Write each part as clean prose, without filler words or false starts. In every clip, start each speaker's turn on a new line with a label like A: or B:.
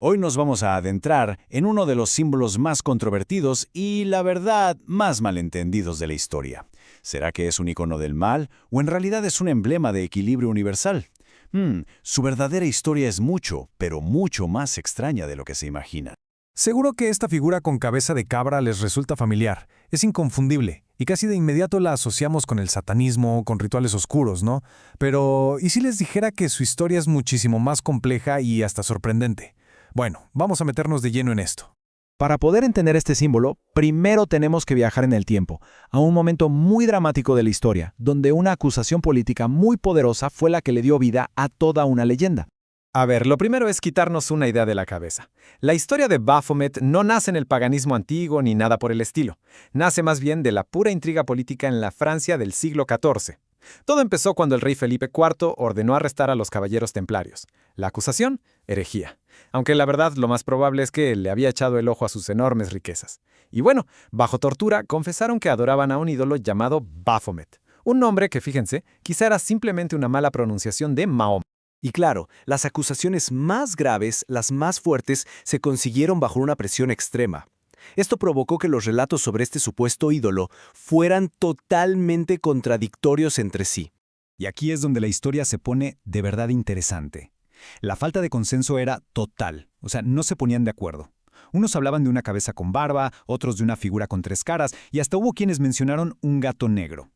A: Hoy nos vamos a adentrar en uno de los símbolos más controvertidos y, la verdad, más malentendidos de la historia. ¿Será que es un icono del mal o en realidad es un emblema de equilibrio universal? Su verdadera historia es mucho, pero mucho más extraña de lo que se imagina.
B: Seguro que esta figura con cabeza de cabra les resulta familiar, es inconfundible, y casi de inmediato la asociamos con el satanismo, con rituales oscuros, ¿no? Pero, ¿y si les dijera que su historia es muchísimo más compleja y hasta sorprendente? Bueno, vamos a meternos de lleno en esto.
C: Para poder entender este símbolo, primero tenemos que viajar en el tiempo, a un momento muy dramático de la historia, donde una acusación política muy poderosa fue la que le dio vida a toda una leyenda.
D: A ver, lo primero es quitarnos una idea de la cabeza. La historia de Baphomet no nace en el paganismo antiguo ni nada por el estilo. Nace más bien de la pura intriga política en la Francia del siglo XIV. Todo empezó cuando el rey Felipe IV ordenó arrestar a los caballeros templarios. La acusación, herejía. Aunque la verdad lo más probable es que le había echado el ojo a sus enormes riquezas. Y bueno, bajo tortura confesaron que adoraban a un ídolo llamado Baphomet. Un nombre que, fíjense, quizá era simplemente una mala pronunciación de Mahoma.
E: Y claro, las acusaciones más graves, las más fuertes, se consiguieron bajo una presión extrema. Esto provocó que los relatos sobre este supuesto ídolo fueran totalmente contradictorios entre sí.
A: Y aquí es donde la historia se pone de verdad interesante. La falta de consenso era total, o sea, no se ponían de acuerdo. Unos hablaban de una cabeza con barba, otros de una figura con 3 caras, y hasta hubo quienes mencionaron un gato negro.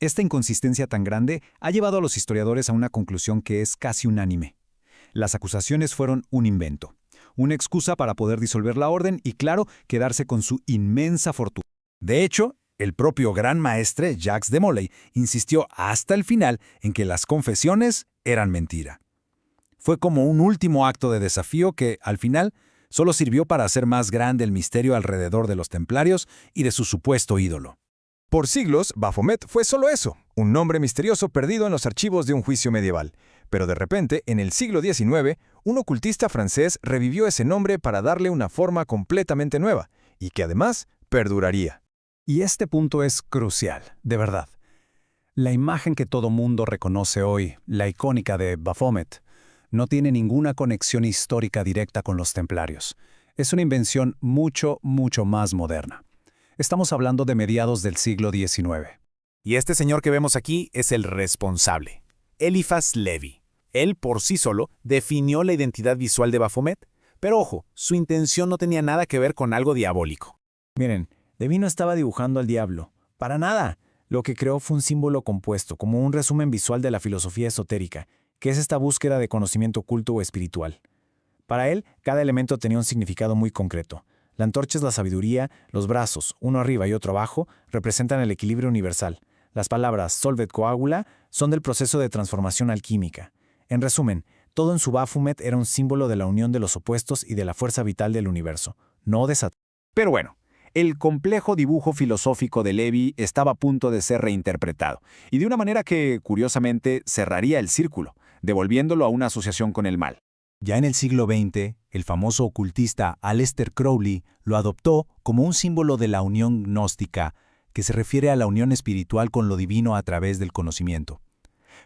A: Esta inconsistencia tan grande ha llevado a los historiadores a una conclusión que es casi unánime. Las acusaciones fueron un invento, una excusa para poder disolver la orden y, claro, quedarse con su inmensa fortuna. De hecho, el propio gran maestre Jacques de Molay insistió hasta el final en que las confesiones eran mentira. Fue como un último acto de desafío que, al final, solo sirvió para hacer más grande el misterio alrededor de los templarios y de su supuesto ídolo.
B: Por siglos, Baphomet fue solo eso, un nombre misterioso perdido en los archivos de un juicio medieval. Pero de repente, en el siglo XIX, un ocultista francés revivió ese nombre para darle una forma completamente nueva, y que además perduraría.
A: Y este punto es crucial, de verdad. La imagen que todo mundo reconoce hoy, la icónica de Baphomet, no tiene ninguna conexión histórica directa con los templarios. Es una invención mucho más moderna. Estamos hablando de mediados del siglo XIX.
F: Y este señor que vemos aquí es el responsable, Eliphas Levi. Él, por sí solo, definió la identidad visual de Baphomet, pero ojo, su intención no tenía nada que ver con algo diabólico.
C: Miren, Levi no estaba dibujando al diablo. Para nada. Lo que creó fue un símbolo compuesto, como un resumen visual de la filosofía esotérica, que es esta búsqueda de conocimiento oculto o espiritual. Para él, cada elemento tenía un significado muy concreto. La antorcha es la sabiduría, los brazos, uno arriba y otro abajo, representan el equilibrio universal. Las palabras solvet coagula son del proceso de transformación alquímica. En resumen, todo en su Baphomet era un símbolo de la unión de los opuestos y de la fuerza vital del universo, no de Satán.
G: Pero bueno, el complejo dibujo filosófico de Levi estaba a punto de ser reinterpretado, y de una manera que, curiosamente, cerraría el círculo, devolviéndolo a una asociación con el mal.
A: Ya en el siglo XX, el famoso ocultista Aleister Crowley lo adoptó como un símbolo de la unión gnóstica, que se refiere a la unión espiritual con lo divino a través del conocimiento.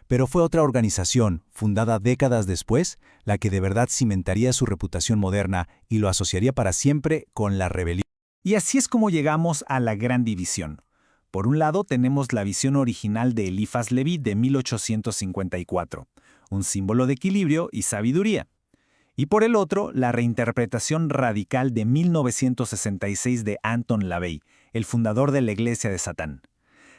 A: Pero fue otra organización, fundada décadas después, la que de verdad cimentaría su reputación moderna y lo asociaría para siempre con la rebelión. Y así es como llegamos a la gran división. Por un lado tenemos la visión original de Eliphas Levi de 1854, un símbolo de equilibrio y sabiduría. Y por el otro, la reinterpretación radical de 1966 de Anton LaVey, el fundador de la Iglesia de Satán.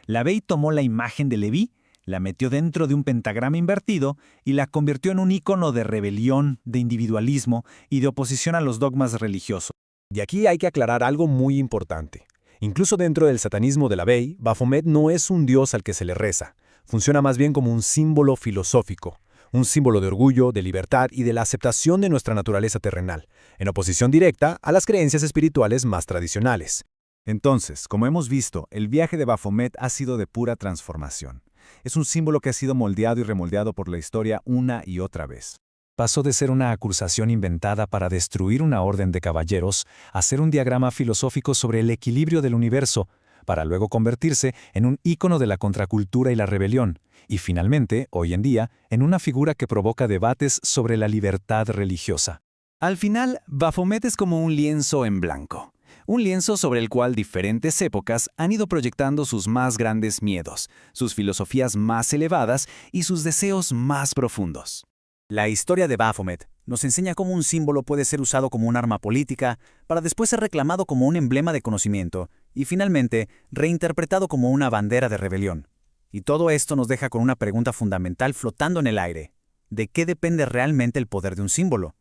A: LaVey tomó la imagen de Levi, la metió dentro de un pentagrama invertido y la convirtió en un ícono de rebelión, de individualismo y de oposición a los dogmas religiosos.
B: Y aquí hay que aclarar algo muy importante. Incluso dentro del satanismo de LaVey, Baphomet no es un dios al que se le reza. Funciona más bien como un símbolo filosófico. Un símbolo de orgullo, de libertad y de la aceptación de nuestra naturaleza terrenal, en oposición directa a las creencias espirituales más tradicionales.
A: Entonces, como hemos visto, el viaje de Baphomet ha sido de pura transformación. Es un símbolo que ha sido moldeado y remoldeado por la historia una y otra vez. Pasó de ser una acusación inventada para destruir una orden de caballeros a ser un diagrama filosófico sobre el equilibrio del universo, para luego convertirse en un ícono de la contracultura y la rebelión, y finalmente, hoy en día, en una figura que provoca debates sobre la libertad religiosa.
H: Al final, Baphomet es como un lienzo en blanco. Un lienzo sobre el cual diferentes épocas han ido proyectando sus más grandes miedos, sus filosofías más elevadas y sus deseos más profundos.
I: La historia de Baphomet nos enseña cómo un símbolo puede ser usado como un arma política para después ser reclamado como un emblema de conocimiento y finalmente reinterpretado como una bandera de rebelión. Y todo esto nos deja con una pregunta fundamental flotando en el aire. ¿De qué depende realmente el poder de un símbolo?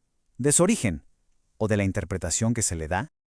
I: ¿De su origen? ¿O de la interpretación que se le da?